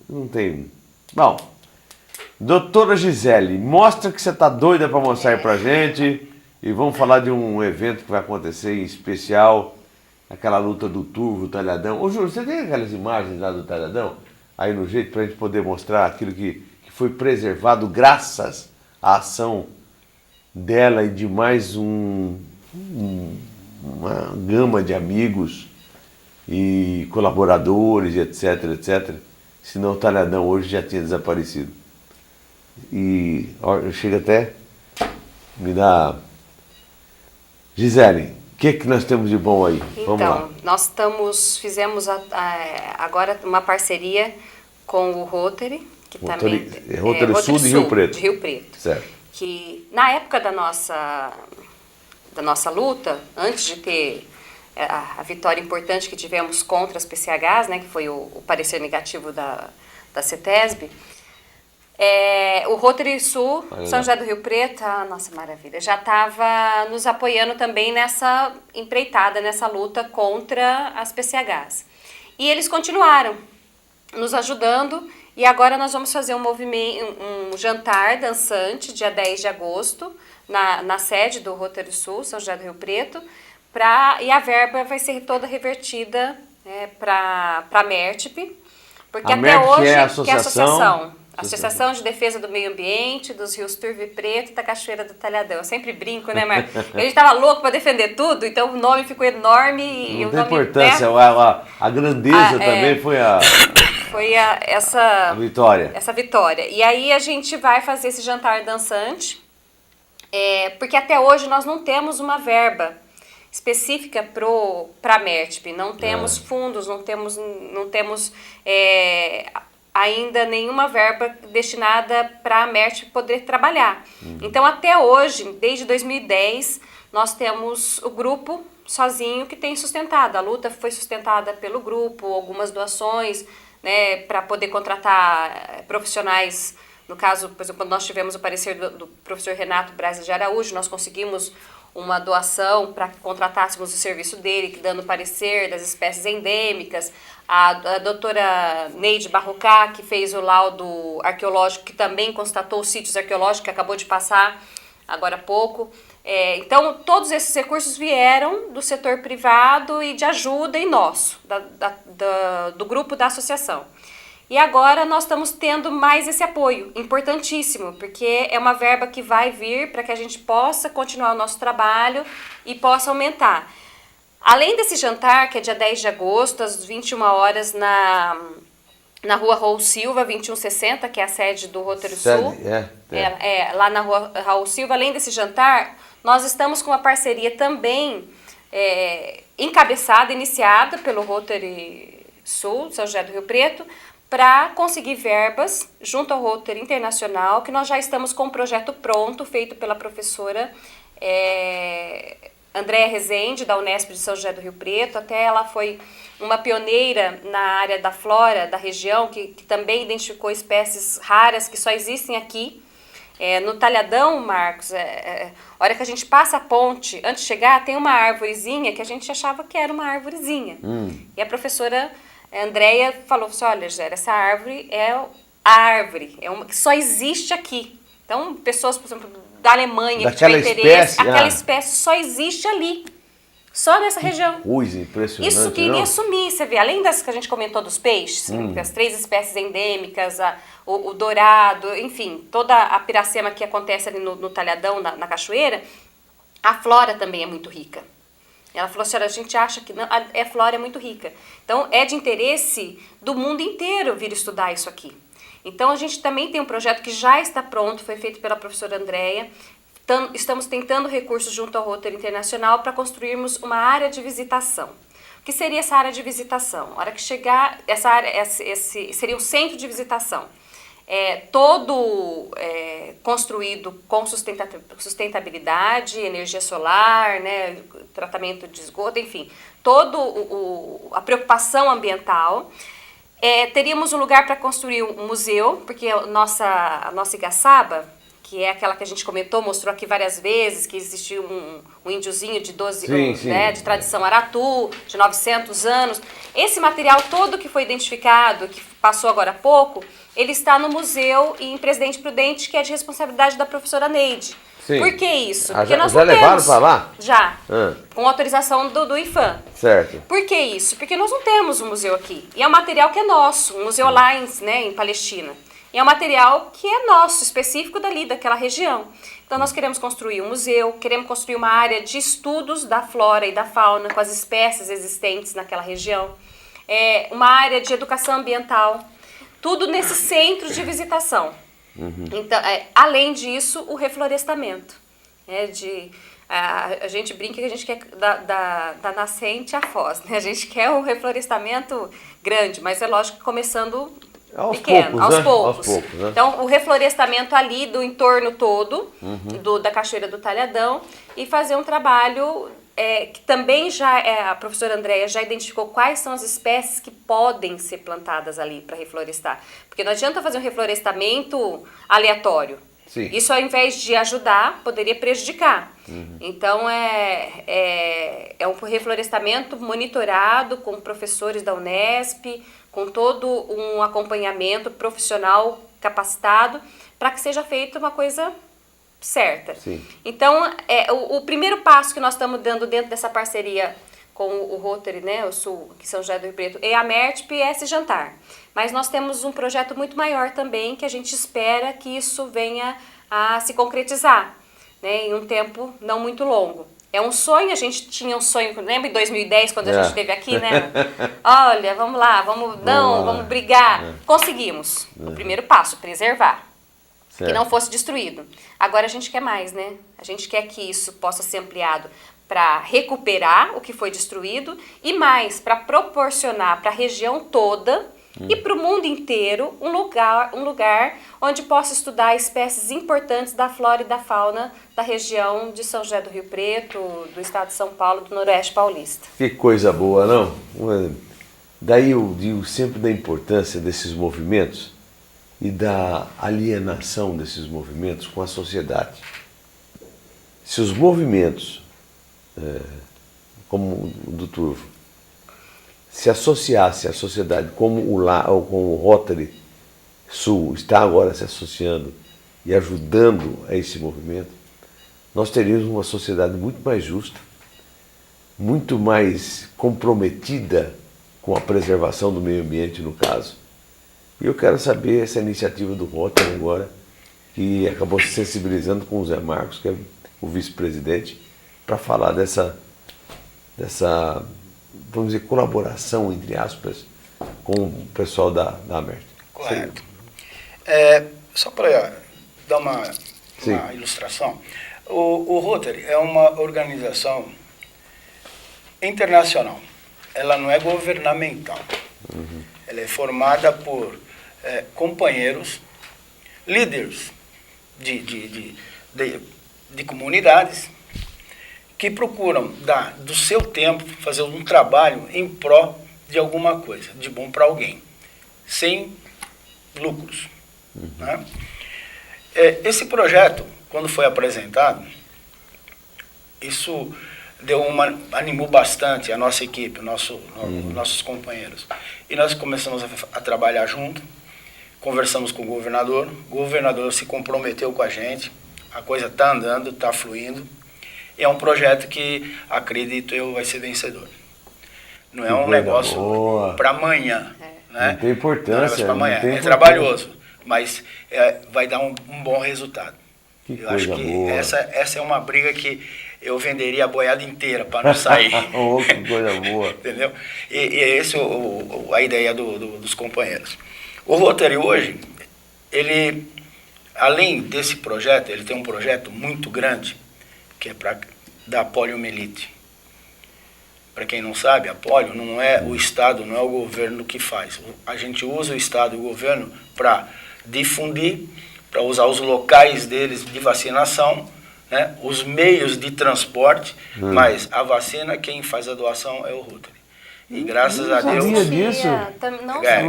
não têm... Bom, doutora Gisele, mostra que você está doida para mostrar aí pra gente. E vamos falar de um evento que vai acontecer em especial, aquela luta do Turvo, o Talhadão. Ô Júlio, você tem aquelas imagens lá do Talhadão? Aí no jeito para a gente poder mostrar aquilo que foi preservado graças à ação dela e de mais uma gama de amigos e colaboradores, etc, etc. Senão o Talhadão hoje já tinha desaparecido. E chega até me dá... Gisele, o que nós temos de bom aí? Vamos lá. Nós fizemos agora uma parceria com o Rotary, que Rotary Sul de Rio Preto. De Rio Preto. Certo. Que na época da nossa luta, antes de ter a vitória importante que tivemos contra as PCHs, né, que foi o parecer negativo da CETESB, o Rotary Sul, São José do Rio Preto, nossa maravilha, já estava nos apoiando também nessa empreitada, nessa luta contra as PCHs. E eles continuaram nos ajudando e agora nós vamos fazer um jantar dançante, dia 10 de agosto, na sede do Rotary Sul, São José do Rio Preto, e a verba vai ser toda revertida para a MERTP, porque a até MERTP hoje, que é a associação Associação de Defesa do Meio Ambiente, dos Rios Turvo e Preto e da Cachoeira do Talhadão. Eu sempre brinco, né, Marcos? A gente tava louco para defender tudo, então o nome ficou enorme. E não o tem nome, importância, né? a grandeza também foi a vitória. Essa vitória. E aí a gente vai fazer esse jantar dançante, porque até hoje nós não temos uma verba específica para a MERTP, não temos fundos, não temos ainda nenhuma verba destinada para a MERTP poder trabalhar. Então, até hoje, desde 2010, nós temos o grupo sozinho que tem sustentado. A luta foi sustentada pelo grupo, algumas doações, né, para poder contratar profissionais. No caso, por exemplo, quando nós tivemos o parecer do professor Renato Braz de Araújo, nós conseguimos uma doação para que contratássemos o serviço dele, dando parecer das espécies endêmicas. A doutora Neide Barrocá, que fez o laudo arqueológico, que também constatou os sítios arqueológicos, que acabou de passar agora há pouco. Então, todos esses recursos vieram do setor privado e de ajuda nosso, do grupo da associação. E agora nós estamos tendo mais esse apoio, importantíssimo, porque é uma verba que vai vir para que a gente possa continuar o nosso trabalho e possa aumentar. Além desse jantar, que é dia 10 de agosto, às 21 horas, na rua Raul Silva, 2160, que é a sede do Rotary Sul. Lá na rua Raul Silva. Além desse jantar, nós estamos com uma parceria também iniciada pelo Rotary Sul, São José do Rio Preto, para conseguir verbas junto ao Rotary Internacional, que nós já estamos com um projeto pronto, feito pela professora Andréa Rezende, da Unesp de São José do Rio Preto. Até ela foi uma pioneira na área da flora da região, que também identificou espécies raras que só existem aqui. No Talhadão, Marcos, a hora que a gente passa a ponte, antes de chegar, tem uma árvorezinha que a gente achava que era uma árvorezinha. E a professora Andréia falou assim: olha, Gera, essa árvore é a árvore, uma que só existe aqui. Então, pessoas, por exemplo, da Alemanha, que tiver interesse, aquela espécie só existe ali, só nessa região. Coisa impressionante. Isso queria sumir, você vê, além das que a gente comentou dos peixes, as 3 espécies endêmicas, o dourado, enfim, toda a piracema que acontece ali no Talhadão, na cachoeira, a flora também é muito rica. Ela falou assim: a gente acha que não, a flora é muito rica. Então, é de interesse do mundo inteiro vir estudar isso aqui. Então, a gente também tem um projeto que já está pronto, foi feito pela professora Andréia. Estamos tentando recursos junto ao Rotary Internacional para construirmos uma área de visitação. O que seria essa área de visitação? A hora que chegar, essa área, seria um centro de visitação. Todo construído com sustentabilidade, energia solar, né, tratamento de esgoto, enfim, toda a preocupação ambiental. Teríamos um lugar para construir um museu, porque a nossa Igaçaba, que é aquela que a gente comentou, mostrou aqui várias vezes, que existiu um índiozinho de 12 anos, né, de tradição aratu, de 900 anos. Esse material todo que foi identificado, que passou agora há pouco, ele está no museu em Presidente Prudente, que é de responsabilidade da professora Neide. Sim. Por que isso? Porque nós já não levaram temos, para lá? Já, com autorização do IFAM. Certo. Por que isso? Porque nós não temos um museu aqui. E é um material que é nosso, um museu lá em Palestina. E é um material que é nosso, específico dali, daquela região. Então nós queremos construir um museu, queremos construir uma área de estudos da flora e da fauna, com as espécies existentes naquela região. Uma área de educação ambiental. Tudo nesse centro de visitação. Então, além disso, o reflorestamento. A gente brinca que a gente quer da nascente à foz, né? A gente quer um reflorestamento grande, mas é lógico que começando pequeno, aos poucos. Né? Então, o reflorestamento ali do entorno todo, da Cachoeira do Talhadão, e fazer um trabalho que também a professora Andréia já identificou quais são as espécies que podem ser plantadas ali para reflorestar. Porque não adianta fazer um reflorestamento aleatório. Sim. Isso, ao invés de ajudar, poderia prejudicar. Então, é um reflorestamento monitorado com professores da Unesp, com todo um acompanhamento profissional capacitado, para que seja feita uma coisa certa. Sim. Então, o primeiro passo que nós estamos dando dentro dessa parceria com o Rotary, né, o Sul, que São José do Rio Preto, e a MERTP e esse jantar. Mas nós temos um projeto muito maior também, que a gente espera que isso venha a se concretizar, né, em um tempo não muito longo. É um sonho, a gente tinha um sonho, lembra em 2010, quando a gente esteve aqui, né? Olha, vamos lá, vamos brigar. Conseguimos. O primeiro passo, preservar. Que não fosse destruído. Agora a gente quer mais, né? A gente quer que isso possa ser ampliado para recuperar o que foi destruído e mais, para proporcionar para a região toda e para o mundo inteiro um lugar onde possa estudar espécies importantes da flora e da fauna da região de São José do Rio Preto, do estado de São Paulo, do Noroeste Paulista. Que coisa boa, não? Daí eu digo sempre da importância desses movimentos e da alienação desses movimentos com a sociedade. Se os movimentos, como o do Turvo, se associasse à sociedade como o Rotary Sul está agora se associando e ajudando a esse movimento, nós teríamos uma sociedade muito mais justa, muito mais comprometida com a preservação do meio ambiente, no caso. E eu quero saber essa iniciativa do Rotary agora, que acabou se sensibilizando com o Zé Marcos, que é o vice-presidente, para falar dessa, vamos dizer, colaboração, entre aspas, com o pessoal da MERT. Correto. Só para dar uma ilustração, o Rotary é uma organização internacional. Ela não é governamental. Ela é formada por companheiros, líderes de comunidades que procuram dar do seu tempo, fazer um trabalho em pró de alguma coisa, de bom para alguém, sem lucros. Né? Esse projeto, quando foi apresentado, isso animou bastante a nossa equipe, nossos companheiros. E nós começamos a trabalhar junto, conversamos com o governador se comprometeu com a gente, a coisa está andando, está fluindo. É um projeto que, acredito eu, vai ser vencedor. Não é um negócio para amanhã. Né? Não tem importância. Não é amanhã. É trabalhoso, mas vai dar um bom resultado. Eu acho que essa é uma briga que eu venderia a boiada inteira para não sair. Que coisa boa. Entendeu? E essa é a ideia dos companheiros. O Rotary hoje, ele, além desse projeto, ele tem um projeto muito grande, que é para dar poliomielite. Para quem não sabe, a polio não é o Estado, não é o governo que faz. A gente usa o Estado e o governo para difundir, para usar os locais deles de vacinação, né, os meios de transporte, mas a vacina, quem faz a doação é o Rotary. E graças a Deus...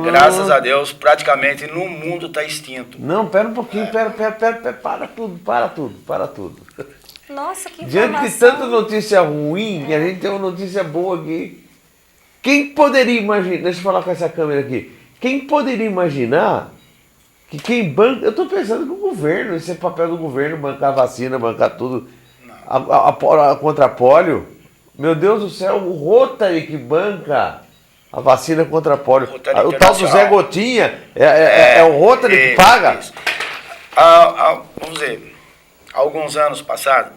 graças a Deus, praticamente no mundo está extinto. Não, pera um pouquinho, para tudo. Nossa, que diante de tanta notícia ruim, a gente tem uma notícia boa aqui. Quem poderia imaginar, deixa eu falar com essa câmera aqui, quem poderia imaginar que quem banca, eu estou pensando no governo, esse é papel do governo, bancar vacina, bancar tudo, contra a polio. Meu Deus do céu, o Rotary que banca a vacina contra a polio. O tal do Zé Gotinha, é o Rotary que paga? Vamos dizer, há alguns anos passados,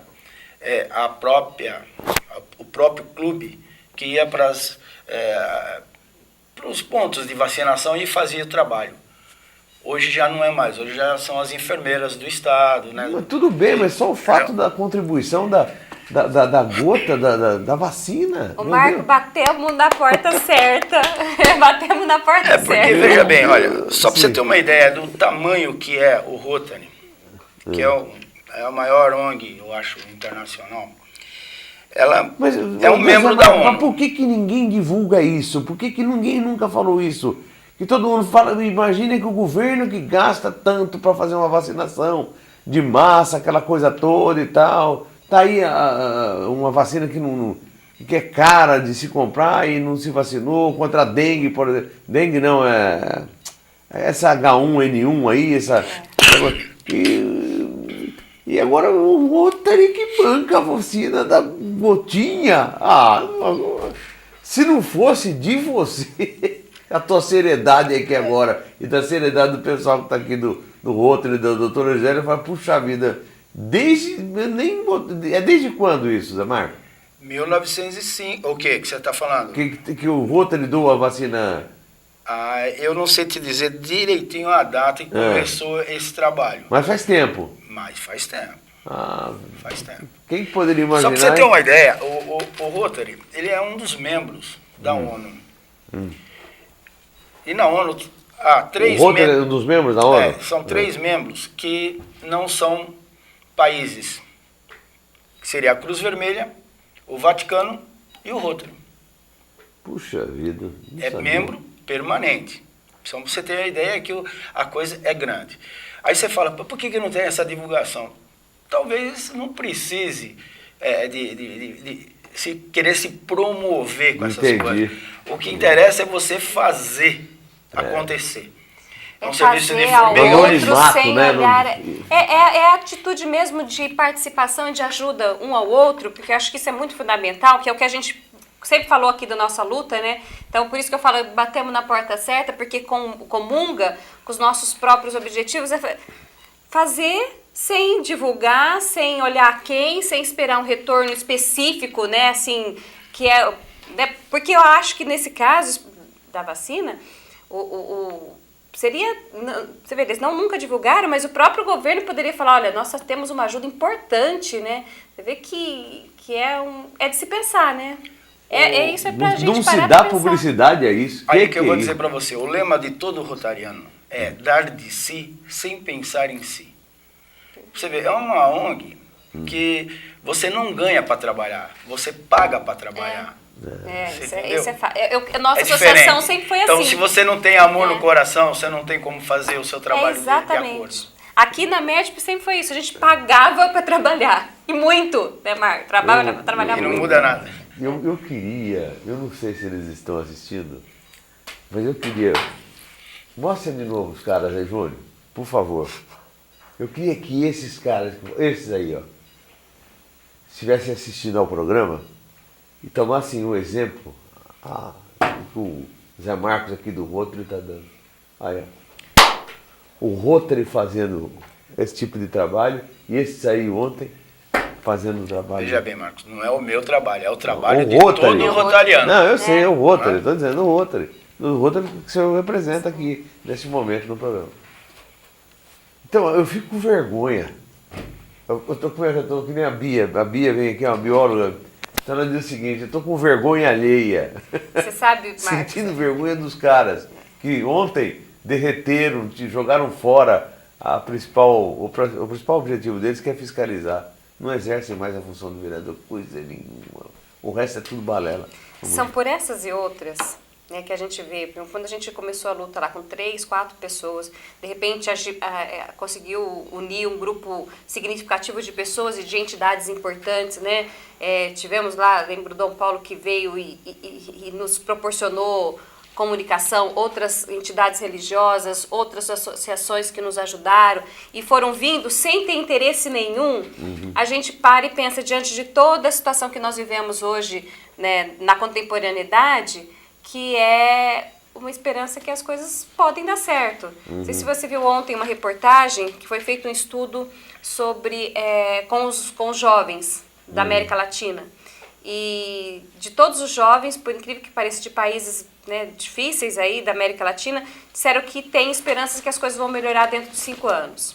o próprio clube que ia para os pontos de vacinação e fazia o trabalho. Hoje já não é mais, hoje já são as enfermeiras do Estado. Né? Mas tudo bem, mas só o fato da contribuição da gota, da vacina. O Marco, batemos na porta certa. Batemos na porta certa. Porque, veja bem, olha, só para você ter uma ideia do tamanho que é o Rotary, que é a maior ONG, eu acho, internacional. Ela é um membro da ONU. Mas por que ninguém divulga isso? Por que ninguém nunca falou isso? Que todo mundo fala, imagina que o governo que gasta tanto para fazer uma vacinação de massa, aquela coisa toda e tal, tá aí uma vacina que é cara de se comprar e não se vacinou contra a dengue, por exemplo. Dengue não, essa H1N1 aí, E agora o Rotary que banca a vacina da gotinha. Se não fosse de você, a tua seriedade aqui agora, e da seriedade do pessoal que está aqui do Rotary, da doutora Angélica, vai, puxa vida, desde quando isso, Zé Marco? 1905, o que você está falando? Que o Rotary doou a vacina... eu não sei te dizer direitinho a data em que começou esse trabalho. Mas faz tempo. Mas faz tempo. Faz tempo. Quem poderia imaginar? Só para você ter uma ideia, o Rotary, ele é um dos membros da ONU. E na ONU há 3 membros... O Rotary é um dos membros da ONU? São 3 membros que não são países. Que seria a Cruz Vermelha, o Vaticano e o Rotary. Puxa vida. É membro permanente. Só para você ter a ideia que a coisa é grande. Aí você fala, por que não tem essa divulgação? Talvez não precise de querer se promover com essas coisas. O que interessa é você fazer acontecer. É um serviço de formiguinha. Sem olhar. É a atitude mesmo de participação e de ajuda um ao outro, porque eu acho que isso é muito fundamental, que é o que a gente sempre falou aqui da nossa luta, né? Então, por isso que eu falo, batemos na porta certa, porque comunga com os nossos próprios objetivos, é fazer sem divulgar, sem olhar quem, sem esperar um retorno específico, né? Assim, que é... Né? Porque eu acho que nesse caso da vacina, seria... Você vê, eles nunca divulgaram, mas o próprio governo poderia falar, olha, nós temos uma ajuda importante, né? Você vê que é de se pensar, né? Isso é pra gente não parar se dá de publicidade a isso. Aí que eu vou dizer para você, o lema de todo rotariano é dar de si sem pensar em si. Você vê, é uma ONG que você não ganha para trabalhar, você paga para trabalhar. Nossa associação sempre foi assim. Então, se você não tem amor no coração, você não tem como fazer o seu trabalho de acordo. Aqui na MERTP sempre foi isso, a gente pagava para trabalhar. E muito, né, Marco? Trabalhava para trabalhar muito. E não muda nada. Eu queria, eu não sei se eles estão assistindo, mas eu queria... Mostra de novo os caras aí, Júnior, por favor. Eu queria que esses caras, esses aí, ó, estivessem assistindo ao programa e tomassem um exemplo. O Zé Marcos aqui do Rotary está dando. Aí, ó. O Rotary fazendo esse tipo de trabalho e esses aí ontem fazendo o trabalho. Veja bem, Marcos, não é o meu trabalho, é o trabalho de todo rotariano. Não, eu sei, é o Rotary, estou dizendo o Rotary. O Rotary que o senhor representa aqui, nesse momento no programa. Então, eu fico com vergonha. Eu estou que nem a Bia vem aqui, é uma bióloga, então ela diz o seguinte, eu estou com vergonha alheia. Você sabe, Marcos? Sentindo vergonha dos caras que ontem derreteram, jogaram fora o principal objetivo deles, que é fiscalizar. Não exercem mais a função do vereador, coisa nenhuma. O resto é tudo balela. São por essas e outras, né, que a gente vê. Quando a gente começou a luta lá com 3, 4 pessoas, de repente conseguiu unir um grupo significativo de pessoas e de entidades importantes, né? Tivemos lá, lembro, o Dom Paulo que veio e nos proporcionou comunicação, outras entidades religiosas, outras associações que nos ajudaram e foram vindo sem ter interesse nenhum. A gente para e pensa, diante de toda a situação que nós vivemos hoje, né, na contemporaneidade, que é uma esperança que as coisas podem dar certo. Não sei se você viu ontem uma reportagem que foi feito um estudo sobre com os jovens da América Latina. E de todos os jovens, por incrível que pareça, de países, né, difíceis aí da América Latina, disseram que tem esperanças que as coisas vão melhorar dentro de 5 anos.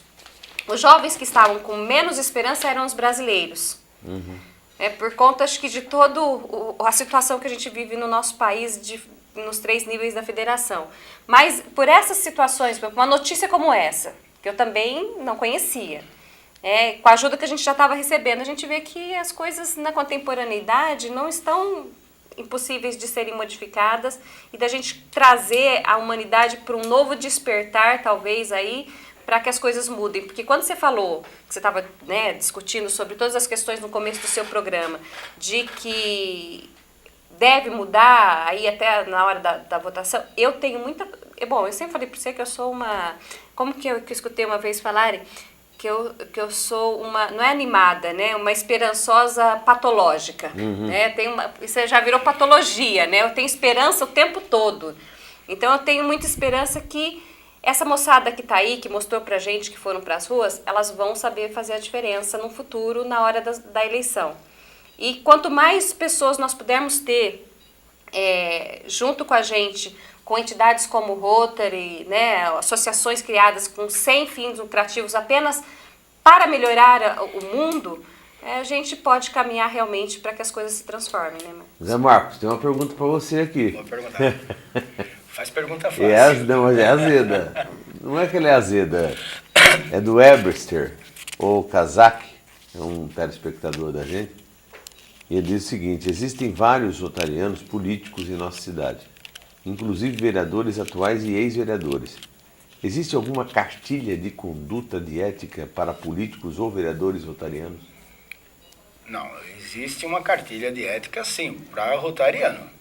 Os jovens que estavam com menos esperança eram os brasileiros. Por conta, acho que, de toda a situação que a gente vive no nosso país, nos 3 níveis da federação. Mas por essas situações, uma notícia como essa, que eu também não conhecia, com a ajuda que a gente já estava recebendo, a gente vê que as coisas na contemporaneidade não estão impossíveis de serem modificadas e da gente trazer a humanidade para um novo despertar, talvez, aí, para que as coisas mudem. Porque quando você falou, que você estava, né, discutindo sobre todas as questões no começo do seu programa, de que deve mudar, aí até na hora da votação, eu tenho muita... Bom, eu sempre falei para você que eu sou uma... Como que eu escutei uma vez falarem? que eu sou uma, não é animada, né? Uma esperançosa patológica, né? Isso já virou patologia, né? Eu tenho esperança o tempo todo. Então eu tenho muita esperança que essa moçada que está aí, que mostrou pra gente que foram para as ruas, elas vão saber fazer a diferença no futuro, na hora da eleição. E quanto mais pessoas nós pudermos ter junto com a gente, com entidades como o Rotary, né, associações criadas sem fins lucrativos apenas para melhorar o mundo, a gente pode caminhar realmente para que as coisas se transformem, né, Zé Marcos, tem uma pergunta para você aqui. Vou perguntar. Faz pergunta fácil. Mas é azeda. Não é que ela é azeda. É do Eberster, ou Kazak, é um telespectador da gente. E ele diz o seguinte: existem vários rotarianos políticos em nossa cidade, inclusive vereadores atuais e ex-vereadores. Existe alguma cartilha de conduta de ética para políticos ou vereadores rotarianos? Não, existe uma cartilha de ética, sim, para rotariano.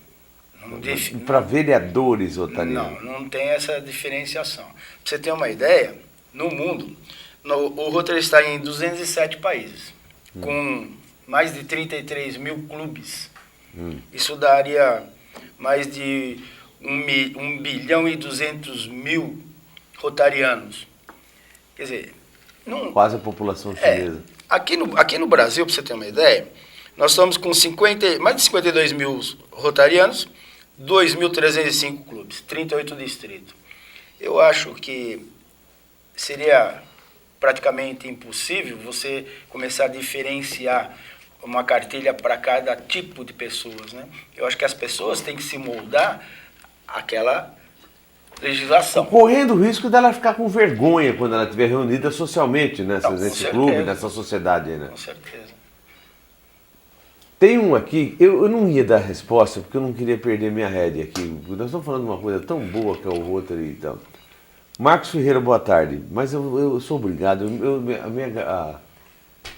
Para vereadores rotarianos? Não tem essa diferenciação. Para você ter uma ideia, no mundo, o Rotary está em 207 países, com mais de 33 mil clubes. Isso daria mais de 1 bilhão e 200 mil rotarianos. Quer dizer... Quase a população chinesa. Aqui no Brasil, para você ter uma ideia, nós estamos com mais de 52 mil rotarianos, 2.305 clubes, 38 distritos. Eu acho que seria praticamente impossível você começar a diferenciar uma cartilha para cada tipo de pessoas, né? Eu acho que as pessoas têm que se moldar àquela legislação. Correndo o risco dela ficar com vergonha quando ela estiver reunida socialmente, né? Nesse clube, nessa sociedade aí, né? Com certeza. Tem um aqui, eu não ia dar resposta porque eu não queria perder minha rédea aqui. Nós estamos falando de uma coisa tão boa que é o Rotary e tal. Marcos Ferreira, boa tarde. Mas eu sou obrigado,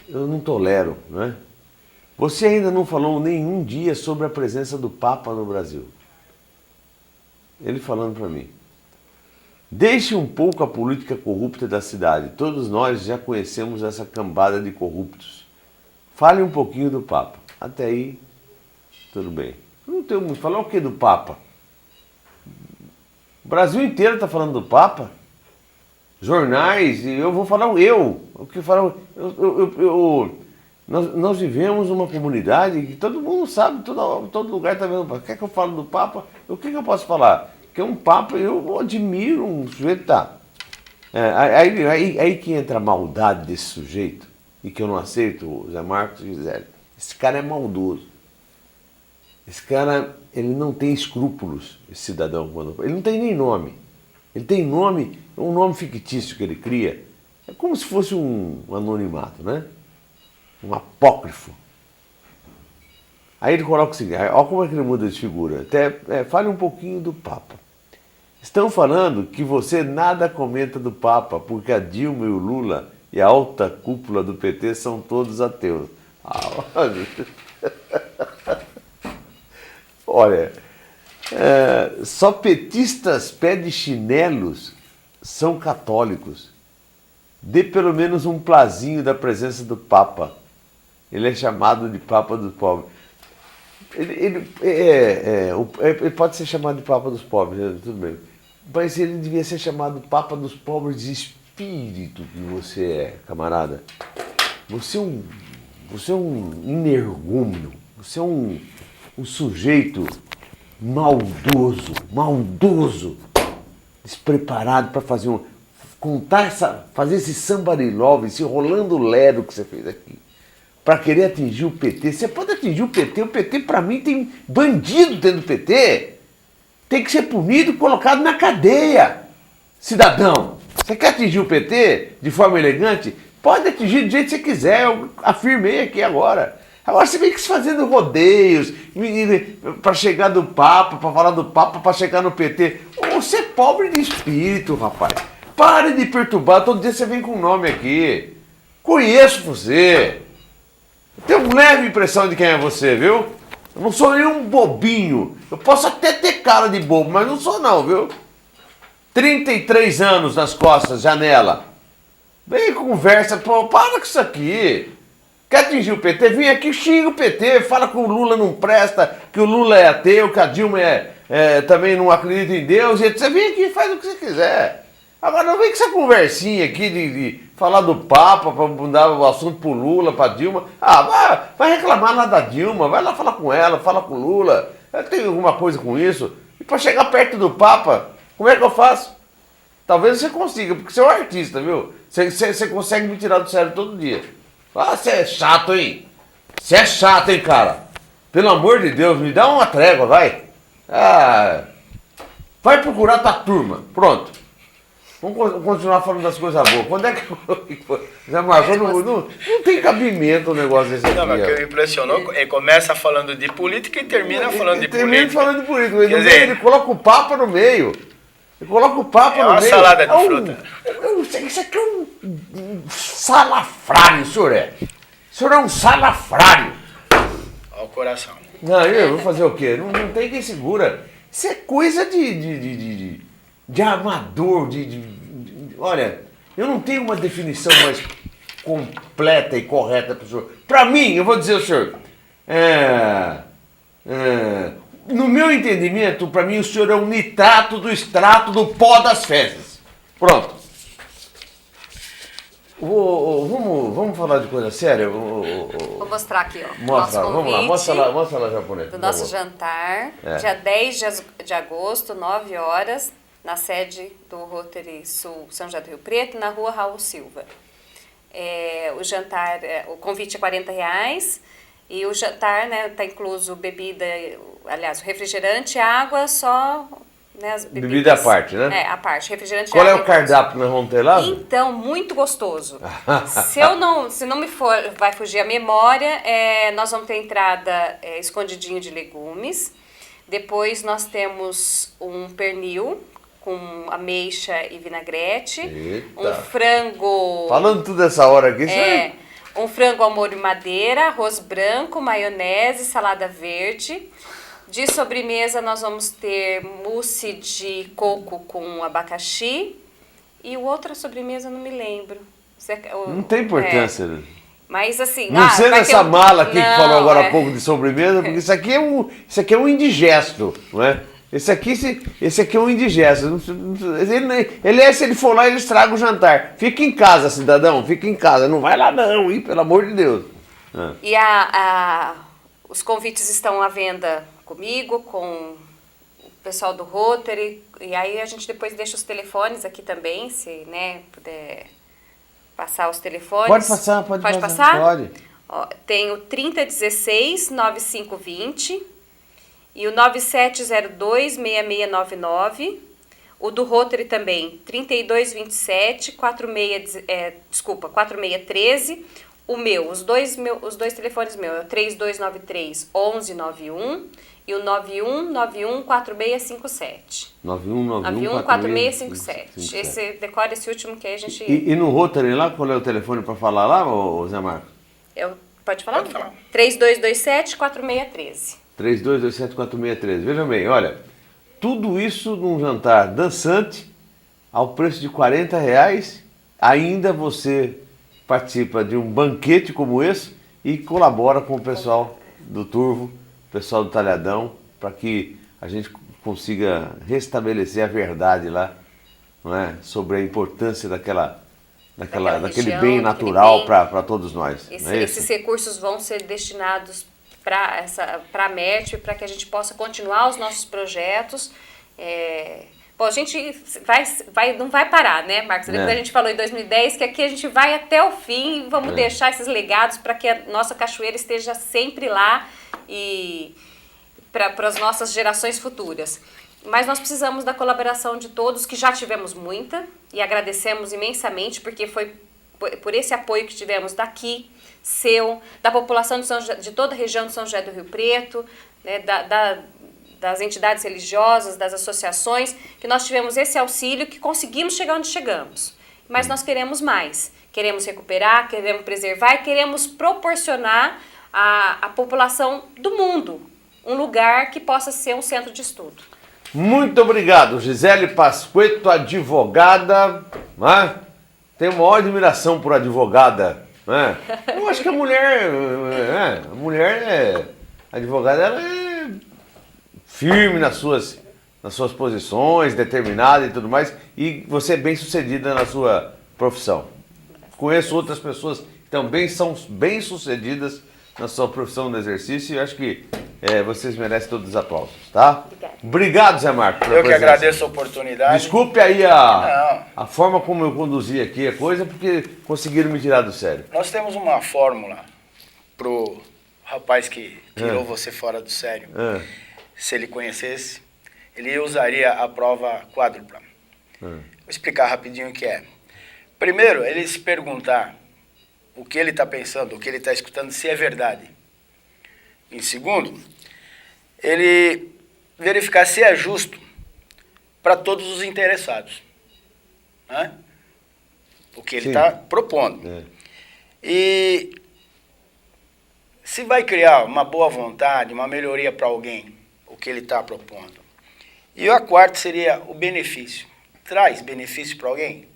eu não tolero, né? Você ainda não falou nenhum dia sobre a presença do Papa no Brasil. Ele falando para mim. Deixe um pouco a política corrupta da cidade. Todos nós já conhecemos essa cambada de corruptos. Fale um pouquinho do Papa. Até aí, tudo bem. Não tenho muito. Falar o que do Papa? O Brasil inteiro está falando do Papa. Jornais, e eu vou falar o que falar. Nós vivemos uma comunidade que todo mundo sabe, todo lugar está vendo. Quer que eu fale do Papa? O que eu posso falar? Que é um Papa, eu admiro um sujeito, tá? Aí que entra a maldade desse sujeito, e que eu não aceito, o Zé Marcos e Gisele. Esse cara é maldoso. Esse cara, ele não tem escrúpulos, esse cidadão. Ele não tem nem nome. Ele tem nome, um nome fictício que ele cria. É como se fosse um anonimato, né? Um apócrifo. Aí ele coloca o seguinte, olha como é que ele muda de figura. Fale um pouquinho do Papa. Estão falando que você nada comenta do Papa, porque a Dilma e o Lula e a alta cúpula do PT são todos ateus. Olha, só petistas pé de chinelos são católicos. Dê pelo menos um plazinho da presença do Papa. Ele é chamado de Papa dos Pobres. Ele pode ser chamado de Papa dos Pobres, né? Tudo bem. Mas ele devia ser chamado Papa dos Pobres de espírito que você é, camarada. Você é um energúmeno. Você é um sujeito maldoso, despreparado para fazer fazer esse somebody love, esse rolando lero que você fez aqui. Para querer atingir o PT. Você pode atingir o PT para mim tem bandido dentro do PT. Tem que ser punido e colocado na cadeia. Cidadão, você quer atingir o PT de forma elegante? Pode atingir do jeito que você quiser, eu afirmei aqui agora. Agora você vem que se fazendo rodeios para chegar do Papa, para falar do Papa, para chegar no PT. Você é pobre de espírito, rapaz. Pare de perturbar, todo dia você vem com um nome aqui. Conheço você. Tenho uma leve impressão de quem é você, viu? Eu não sou nenhum bobinho. Eu posso até ter cara de bobo, mas não sou não, viu? 33 anos nas costas, janela. Vem conversa, pô, para com isso aqui. Quer atingir o PT? Vem aqui, xinga o PT, fala que o Lula não presta, que o Lula é ateu, que a Dilma também não acredita em Deus. E você vem aqui e faz o que você quiser. Agora não vem com essa conversinha aqui de falar do Papa, para mudar o assunto pro Lula, pra Dilma. Ah, vai reclamar lá da Dilma, vai lá falar com ela, fala com o Lula. Tem alguma coisa com isso? E para chegar perto do Papa, como é que eu faço? Talvez você consiga, porque você é um artista, viu? Você consegue me tirar do sério todo dia. Ah, você é chato, hein? Você é chato, hein, cara? Pelo amor de Deus, me dá uma trégua, vai. Ah, vai procurar tua turma. Pronto. Vamos continuar falando das coisas boas. Quando é que... Já marcou, não tem cabimento o negócio desse aqui. Não, mas o que me impressionou, ele começa falando de política e termina falando de política. Termina falando de política. Ele coloca o Papa no meio. Ele coloca o Papa no meio. É uma salada de fruta. Isso aqui é um salafrário, o senhor é. O senhor é um salafrário. Ao coração. Não, eu vou fazer o quê? Não tem quem segura. Isso é coisa de amador, olha, eu não tenho uma definição mais completa e correta para o senhor. Para mim, eu vou dizer ao senhor, no meu entendimento, para mim o senhor é um nitrato do extrato do pó das fezes. Pronto. Vamos falar de coisa séria? Vou mostrar aqui, ó. Mostra, vamos lá, mostra lá japonês. Do nosso jantar, dia 10 de agosto, 9 horas, na sede do Rotary Sul São José do Rio Preto, na rua Raul Silva. O jantar, o convite é R$40 e o jantar, né, tá incluso bebida, aliás, o refrigerante, água, só... Né, as bebidas, bebida à parte, né? À parte. Refrigerante. Qual é o cardápio que nós vamos ter lá? Então, muito gostoso. Se não me vai fugir a memória, nós vamos ter entrada escondidinho de legumes. Depois nós temos um pernil com ameixa e vinagrete. Eita. Um frango... Falando tudo essa hora aqui, um frango ao molho madeira, arroz branco, maionese, salada verde. De sobremesa, nós vamos ter mousse de coco com abacaxi. E outra sobremesa, não me lembro. Não tem importância. Mas assim... Não sendo essa mala aqui que falou agora há pouco de sobremesa, porque isso aqui é um indigesto, não é? Esse aqui é um indigesto. Se ele for lá, ele estraga o jantar. Fica em casa, cidadão, fica em casa. Não vai lá não, hein? Pelo amor de Deus. E os convites estão à venda comigo, com o pessoal do Rotary, e aí a gente depois deixa os telefones aqui também, se puder passar os telefones. Pode passar, pode passar? Pode. Ó, tem o 3016-9520 e o 9702-6699, o do Rotary também, 4613, o meu, os dois telefones meus, é o 3293-1191 e o 9191-4657. 9191-4657. Esse, decora esse último que aí a gente... E no Rotary lá, qual é o telefone para falar lá, Zé Marcos? Pode falar? Pode falar. 3227-4613. 3227-4613. Veja bem, olha, tudo isso num jantar dançante, ao preço de R$40, ainda você participa de um banquete como esse e colabora com o pessoal do Turvo, o pessoal do Talhadão, para que a gente consiga restabelecer a verdade lá, não é? Sobre a importância daquele bem natural para todos nós. Esses recursos vão ser destinados para a MERT, para que a gente possa continuar os nossos projetos. Bom, a gente não vai parar, né, Marcos? A gente falou em 2010 que aqui a gente vai até o fim e vamos deixar esses legados para que a nossa cachoeira esteja sempre lá e para as nossas gerações futuras. Mas nós precisamos da colaboração de todos, que já tivemos muita, e agradecemos imensamente, porque foi por esse apoio que tivemos daqui, da população de toda a região de São José do Rio Preto, né, das entidades religiosas, das associações, que nós tivemos esse auxílio, que conseguimos chegar onde chegamos. Mas nós queremos mais. Queremos recuperar, queremos preservar e queremos proporcionar à população do mundo um lugar que possa ser um centro de estudo. Muito obrigado, Gisele Pasquetto, advogada, tenho maior admiração por advogada, né? Eu acho que a mulher advogada, ela é firme nas suas posições, determinada e tudo mais, e você é bem sucedida na sua profissão. Conheço outras pessoas que também são bem sucedidas na sua profissão no exercício e acho que vocês merecem todos os aplausos, tá? Obrigado, Zé Marco. Eu que agradeço a oportunidade. Desculpe aí a forma como eu conduzi aqui a coisa, porque conseguiram me tirar do sério. Nós temos uma fórmula pro rapaz que tirou você fora do sério. Se ele conhecesse, ele usaria a prova quádrupla. Vou explicar rapidinho o que é. Primeiro, ele se perguntar o que ele está pensando, o que ele está escutando, se é verdade. Em segundo, ele verificar se é justo para todos os interessados, né? O que ele está propondo. E se vai criar uma boa vontade, uma melhoria para alguém, o que ele está propondo. E a quarta seria o benefício. Traz benefício para alguém?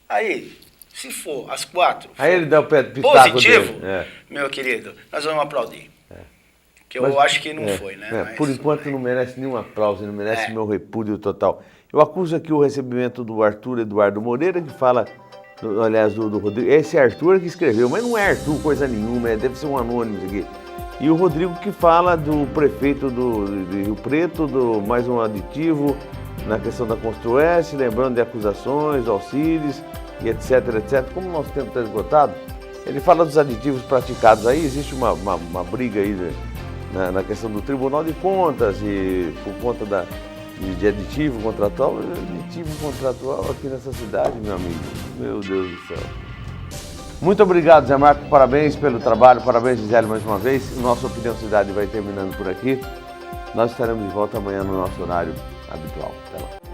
Aí, se for as 4, aí ele dá o pitaco positivo, dele. Meu querido, nós vamos aplaudir. Que eu acho que não foi, né? Mas, por enquanto não merece nenhum aplauso, não merece meu repúdio total. Eu acuso aqui o recebimento do Arthur Eduardo Moreira, que fala, aliás, do Rodrigo. Esse é Arthur que escreveu, mas não é Arthur coisa nenhuma, deve ser um anônimo isso aqui. E o Rodrigo que fala do prefeito de Rio Preto, mais um aditivo na questão da Construeste, lembrando de acusações, auxílios e etc, etc. Como o nosso tempo está esgotado, ele fala dos aditivos praticados aí, existe uma briga aí na questão do Tribunal de Contas e por conta de aditivo contratual aqui nessa cidade, meu amigo. Meu Deus do céu. Muito obrigado, Zé Marco, parabéns pelo trabalho, parabéns, Gisele, mais uma vez. Nossa Opinião Cidade vai terminando por aqui. Nós estaremos de volta amanhã no nosso horário habitual. Até lá.